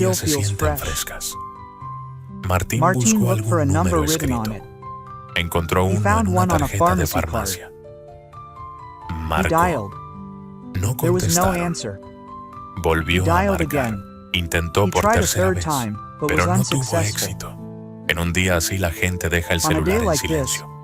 todavía se feels sienten fresh. frescas. Martín Martin buscó looked for a algún number número written on escrito. it. Encontró He uno found en una one on a tarjeta de pharmacy farmacia. He Marcó. dialed. No There was no contestaron. answer. Volvió He a dialed marcar. again. Intentó He por tried a tercera third vez, time, but pero was no tuvo unsuccessful. éxito. En un día así la gente deja el On a day celular en like this, silencio.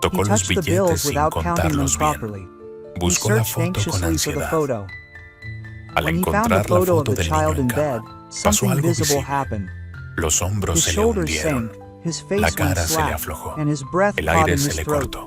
Tocó He los touched the billetes bills sin without counting them contarlos bien. properly. He Buscó la searched foto con anxiously for the ansiedad. photo. Al When he found the encontrar la photo of foto the del niño child en in bed, cama, pasó something algo visible visible. happened. Los hombros His se le shoulders hundieron. sank, his La face went cara se le slack, aflojó. and his breath El caught aire in se his le throat. cortó.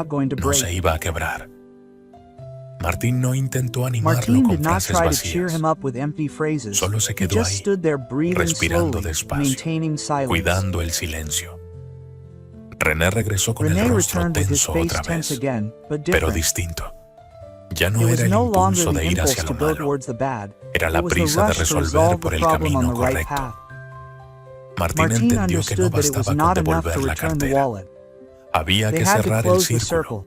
not going to no break. se iba a quebrar. Martín no intentó animarlo Martin con did not frases try to cheer vacías. him up with empty phrases. Solo se He quedó just ahí, stood there breathing respirando slowly, despacio, maintaining silence. cuidando el silencio. René regresó con René el rostro returned with his tenso face otra tense vez, again, but pero different. distinto. Ya no It was era el no longer impulso the de ir impulse hacia to lo go malo, towards the bad. era It la was the prisa de rush to resolver resolve por the el problem on camino the right correcto. path. Martín Martin entendió que no understood that it was bastaba con not enough to devolver la return the cartera. wallet. Había They que had to cerrar el close the círculo. circle.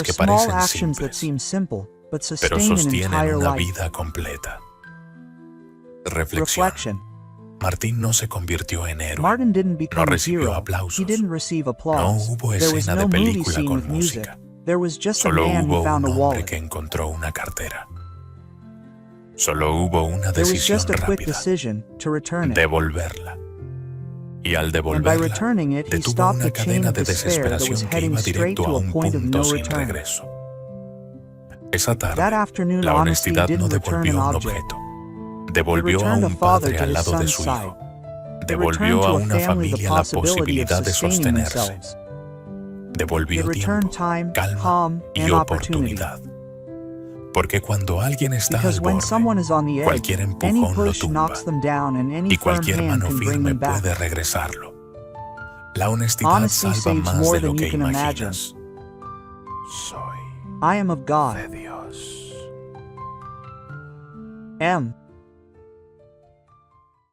are que small parecen actions that simples, seem simple, but pero sustain an sostienen entire una life. vida completa. Reflexión. Reflection. Martín no se convirtió en héroe. Martin didn't become a recibió hero. aplausos. He didn't receive applause. No hubo There was escena no de movie película scene con with music. música. There was just a Solo man hubo who found un a hombre wallet. que encontró una cartera. Solo hubo una There was decisión just a quick rápida: decision to return it. devolverla. Y al And by devolverla, returning it, he detuvo stopped una the chain cadena of de despair that was desesperación que heading iba straight directo a to a un point of punto no sin return. regreso. Esa That tarde, afternoon, la honesty honestidad no didn't return devolvió an un object. objeto. It Devolvió a returned a un father padre to al his lado de son's su side. hijo. It returned Devolvió to a a una family the familia la possibility of posibilidad de sustaining sostenerse. themselves. Devolvió It returned tiempo, time, calma calm, y and opportunity. oportunidad. Porque cuando alguien está al Because when borde, someone is on the edge, cualquier any empujón lo push tumba knocks them down and any y firm cualquier hand mano can bring firme them back. puede regresarlo. La honestidad Honesty salva saves más more de lo than que you can imagine. imaginas. Soy I am of God. de Dios. M.